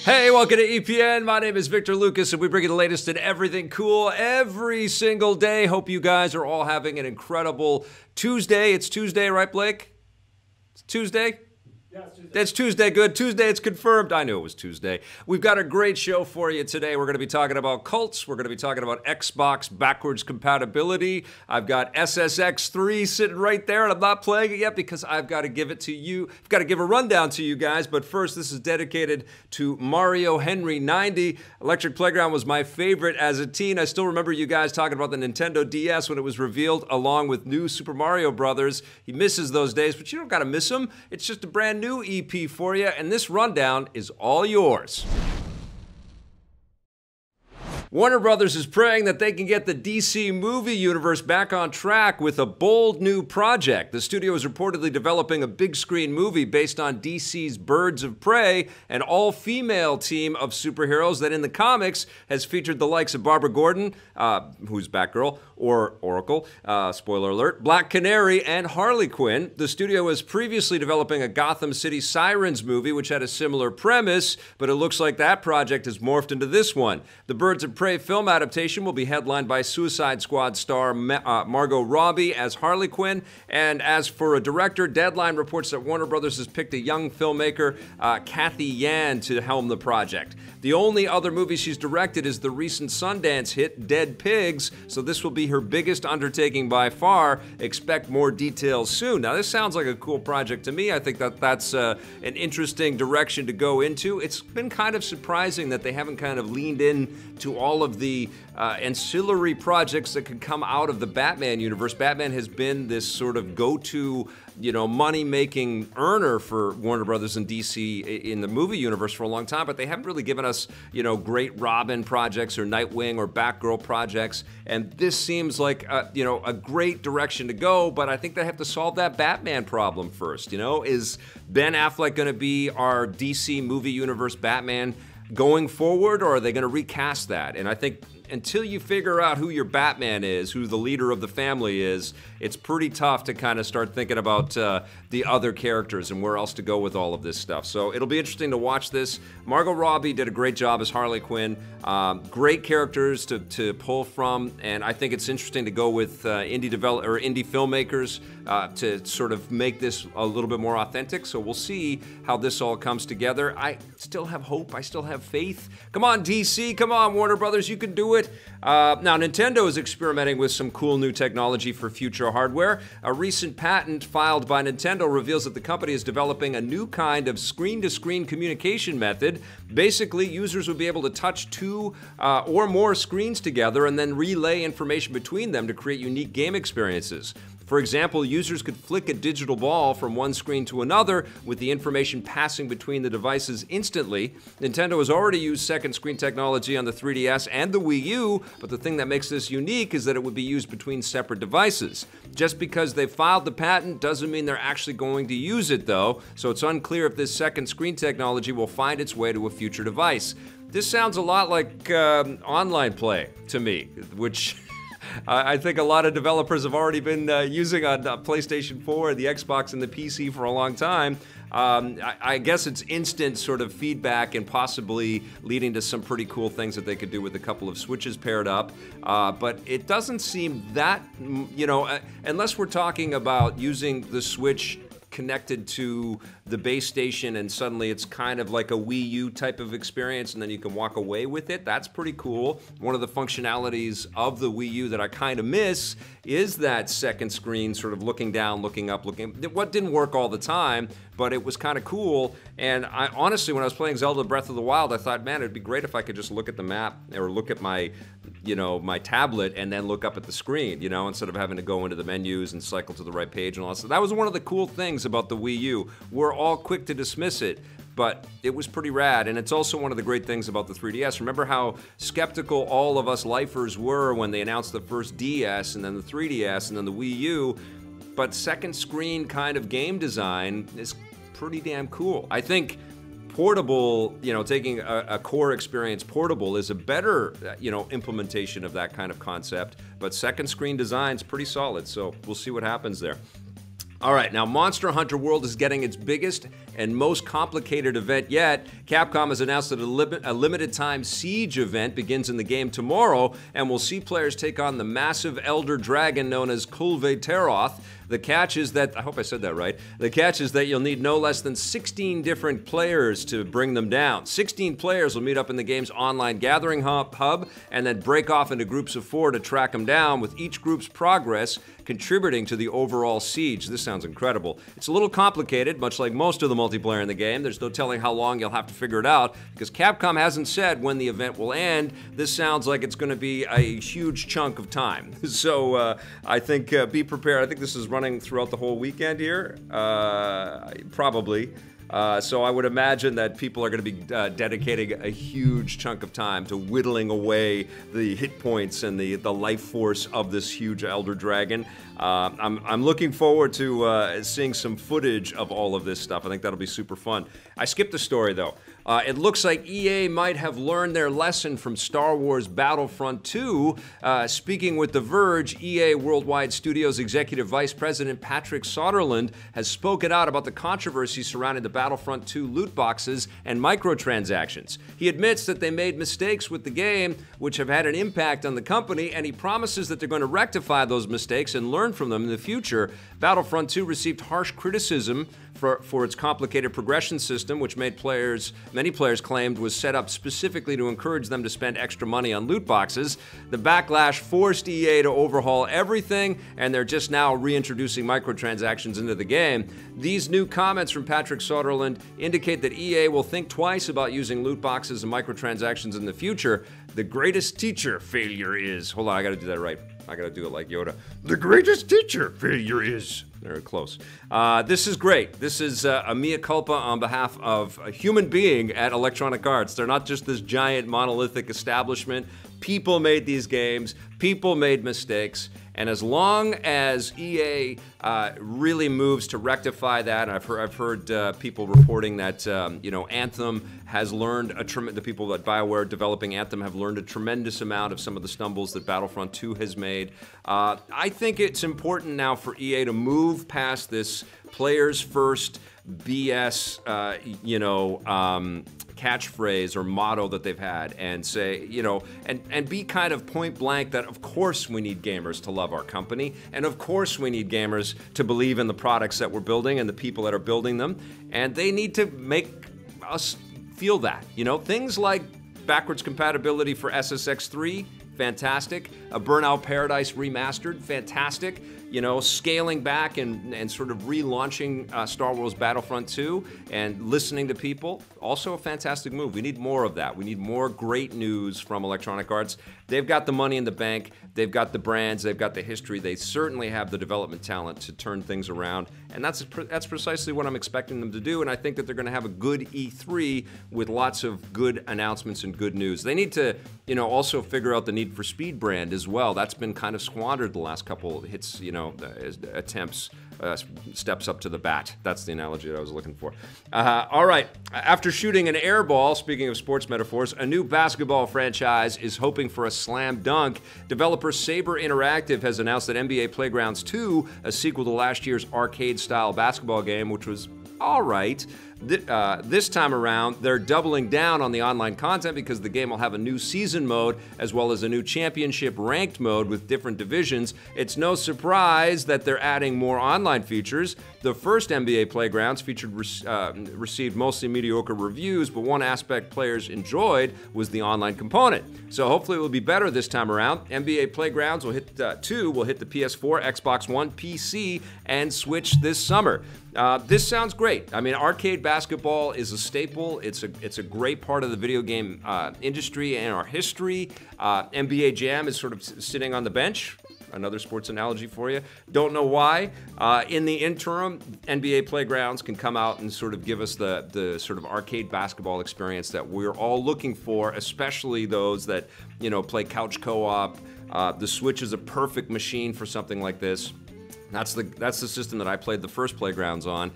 Hey, welcome to EPN. My name is Victor Lucas, and we bring you the latest in everything cool every single day. Hope you guys are all having an incredible Tuesday. It's Tuesday, right, Blake? It's Tuesday? Yeah, it's Tuesday. It's Tuesday. Good. Tuesday, it's confirmed. I knew it was Tuesday. We've got a great show for you today. We're going to be talking about cults. We're going to be talking about Xbox backwards compatibility. I've got SSX 3 sitting right there, and I'm not playing it yet because I've got to give it to you. I've got to give a rundown to you guys. But first, this is dedicated to Mario Henry 90. Electric Playground was my favorite as a teen. I still remember you guys talking about the Nintendo DS when it was revealed along with new Super Mario Brothers. He misses those days, but you don't got to miss them. It's just a brand new EP for you, and this rundown is all yours. Warner Brothers is praying that they can get the DC movie universe back on track with a bold new project. The studio is reportedly developing a big screen movie based on DC's Birds of Prey, an all-female team of superheroes that in the comics has featured the likes of Barbara Gordon, who's Batgirl, or Oracle, spoiler alert, Black Canary, and Harley Quinn. The studio was previously developing a Gotham City Sirens movie, which had a similar premise, but it looks like that project has morphed into this one. The Birds of Prey film adaptation will be headlined by Suicide Squad star Margot Robbie as Harley Quinn. And as for a director, Deadline reports that Warner Brothers has picked a young filmmaker, Kathy Yan, to helm the project. The only other movie she's directed is the recent Sundance hit Dead Pigs, so this will be her biggest undertaking by far. Expect more details soon. Now, this sounds like a cool project to me. I think that that's an interesting direction to go into. It's been kind of surprising that they haven't kind of leaned in to all of the ancillary projects that could come out of the Batman universe. Batman has been this sort of go-to, money-making earner for Warner Brothers and DC in the movie universe for a long time, but they haven't really given us, great Robin projects or Nightwing or Batgirl projects, and this seems like, a great direction to go, but I think they have to solve that Batman problem first, Is Ben Affleck going to be our DC movie universe Batman going forward, or are they going to recast that? And I think until you figure out who your Batman is, who the leader of the family is, it's pretty tough to kind of start thinking about the other characters and where else to go with all of this stuff. So it'll be interesting to watch this. Margot Robbie did a great job as Harley Quinn. Great characters to pull from, and I think it's interesting to go with indie filmmakers to sort of make this a little bit more authentic. So we'll see how this all comes together. I still have hope. I still have faith. Come on, DC. Come on, Warner Brothers. You can do it. Now, Nintendo is experimenting with some cool new technology for future hardware. A recent patent filed by Nintendo reveals that the company is developing a new kind of screen-to-screen communication method. Basically, users will be able to touch two or more screens together and then relay information between them to create unique game experiences. For example, users could flick a digital ball from one screen to another with the information passing between the devices instantly. Nintendo has already used second screen technology on the 3DS and the Wii U, but the thing that makes this unique is that it would be used between separate devices. Just because they filed the patent doesn't mean they're actually going to use it, though, so it's unclear if this second screen technology will find its way to a future device. This sounds a lot like online play to me, which I think a lot of developers have already been using on PlayStation 4, the Xbox, and the PC for a long time. I guess it's instant sort of feedback and possibly leading to some pretty cool things that they could do with a couple of Switches paired up. But it doesn't seem that, unless we're talking about using the Switch connected to the base station and suddenly it's kind of like a Wii U type of experience and then you can walk away with it. That's pretty cool. One of the functionalities of the Wii U that I kind of miss is that second screen sort of looking down, looking up, what didn't work all the time, but it was kind of cool. And I honestly, when I was playing Zelda Breath of the Wild, I thought, man, it'd be great if I could just look at the map or look at my my tablet and then look up at the screen, instead of having to go into the menus and cycle to the right page and all that stuff. That was one of the cool things about the Wii U. We're all quick to dismiss it, but it was pretty rad, and it's also one of the great things about the 3DS. Remember how skeptical all of us lifers were when they announced the first DS, and then the 3DS, and then the Wii U, but second screen kind of game design is pretty damn cool. I think portable, taking a core experience portable is a better, implementation of that kind of concept, but second screen design's pretty solid, so we'll see what happens there. All right, now Monster Hunter World is getting its biggest and most complicated event yet. Capcom has announced that a limited time Siege event begins in the game tomorrow and will see players take on the massive elder dragon known as Kulve Taroth. The catch is that, I hope I said that right, the catch is that you'll need no less than 16 different players to bring them down. 16 players will meet up in the game's online gathering hub and then break off into groups of 4 to track them down, with each group's progress contributing to the overall siege. This sounds incredible. It's a little complicated, much like most of the multiplayer in the game. There's no telling how long you'll have to figure it out because Capcom hasn't said when the event will end. This sounds like it's going to be a huge chunk of time. So I think be prepared. I think this is running throughout the whole weekend here, probably. So I would imagine that people are going to be dedicating a huge chunk of time to whittling away the hit points and the life force of this huge elder dragon. I'm looking forward to seeing some footage of all of this stuff. I think that'll be super fun. I skipped the story though. It looks like EA might have learned their lesson from Star Wars Battlefront 2. Speaking with The Verge, EA Worldwide Studios Executive Vice President Patrick Soderlund has spoken out about the controversy surrounding the Battlefront 2 loot boxes and microtransactions. He admits that they made mistakes with the game, which have had an impact on the company, and he promises that they're going to rectify those mistakes and learn from them in the future. Battlefront 2 received harsh criticism for its complicated progression system, which many players claimed was set up specifically to encourage them to spend extra money on loot boxes. The backlash forced EA to overhaul everything, and they're just now reintroducing microtransactions into the game. These new comments from Patrick Soderlund indicate that EA will think twice about using loot boxes and microtransactions in the future. The greatest teacher failure is... Hold on, I gotta do that right. I gotta do it like Yoda. The greatest teacher failure is... Very close. This is great. This is a mea culpa on behalf of a human being at Electronic Arts. They're not just this giant monolithic establishment. People made these games. People made mistakes. And as long as EA really moves to rectify that, and I've heard people reporting that Anthem has learned the people at BioWare developing Anthem have learned a tremendous amount of some of the stumbles that Battlefront 2 has made. I think it's important now for EA to move past this players first BS, catchphrase or motto that they've had, and say, and be kind of point blank that of course we need gamers to love our company, and of course we need gamers to believe in the products that we're building and the people that are building them, and they need to make us feel that. Things like backwards compatibility for SSX3, fantastic. A Burnout Paradise remastered, fantastic. Scaling back and sort of relaunching Star Wars Battlefront 2 and listening to people, also a fantastic move. We need more of that. We need more great news from Electronic Arts. They've got the money in the bank. They've got the brands. They've got the history. They certainly have the development talent to turn things around. And that's precisely what I'm expecting them to do. And I think that they're going to have a good E3 with lots of good announcements and good news. They need to, also figure out the Need for Speed brand as well. That's been kind of squandered the last couple of hits, attempts, steps up to the bat. That's the analogy that I was looking for. All right, after shooting an air ball, speaking of sports metaphors, a new basketball franchise is hoping for a slam dunk. Developer Saber Interactive has announced that NBA Playgrounds 2, a sequel to last year's arcade-style basketball game, which was all right. This time around, they're doubling down on the online content because the game will have a new season mode as well as a new championship ranked mode with different divisions. It's no surprise that they're adding more online features. The first NBA Playgrounds received mostly mediocre reviews, but one aspect players enjoyed was the online component. So hopefully it will be better this time around. NBA Playgrounds will hit the PS4, Xbox One, PC, and Switch this summer. This sounds great. I mean, arcade basketball is a staple. It's a great part of the video game industry and our history. NBA Jam is sort of sitting on the bench. Another sports analogy for you. Don't know why. In the interim, NBA Playgrounds can come out and sort of give us the sort of arcade basketball experience that we're all looking for, especially those that, play couch co-op. The Switch is a perfect machine for something like this. That's the system that I played the first Playgrounds on.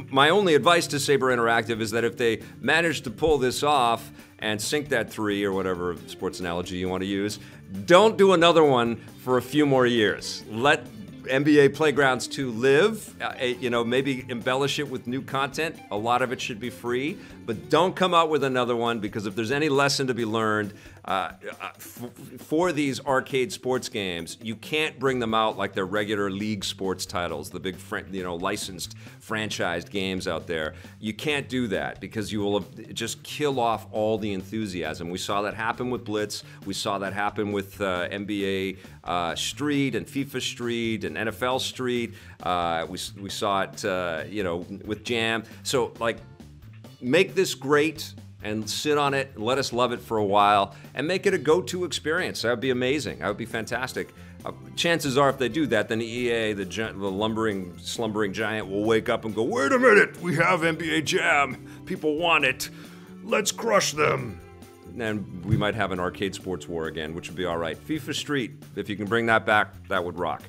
My only advice to Saber Interactive is that if they manage to pull this off and sink that 3 or whatever sports analogy you want to use, don't do another one for a few more years. Let NBA Playgrounds 2 live. You know, maybe embellish it with new content. A lot of it should be free, but don't come out with another one, because if there's any lesson to be learned for these arcade sports games, you can't bring them out like they're regular league sports titles, the big, licensed, franchised games out there. You can't do that, because you will just kill off all the enthusiasm. We saw that happen with Blitz. We saw that happen with NBA Street and FIFA Street and NFL Street. We saw it, with Jam. So, like, make this great and sit on it and let us love it for a while and make it a go-to experience. That would be amazing. That would be fantastic. Chances are, if they do that, then EA, the slumbering giant, will wake up and go, wait a minute, we have NBA Jam. People want it. Let's crush them. And we might have an arcade sports war again, which would be all right. FIFA Street, if you can bring that back, that would rock.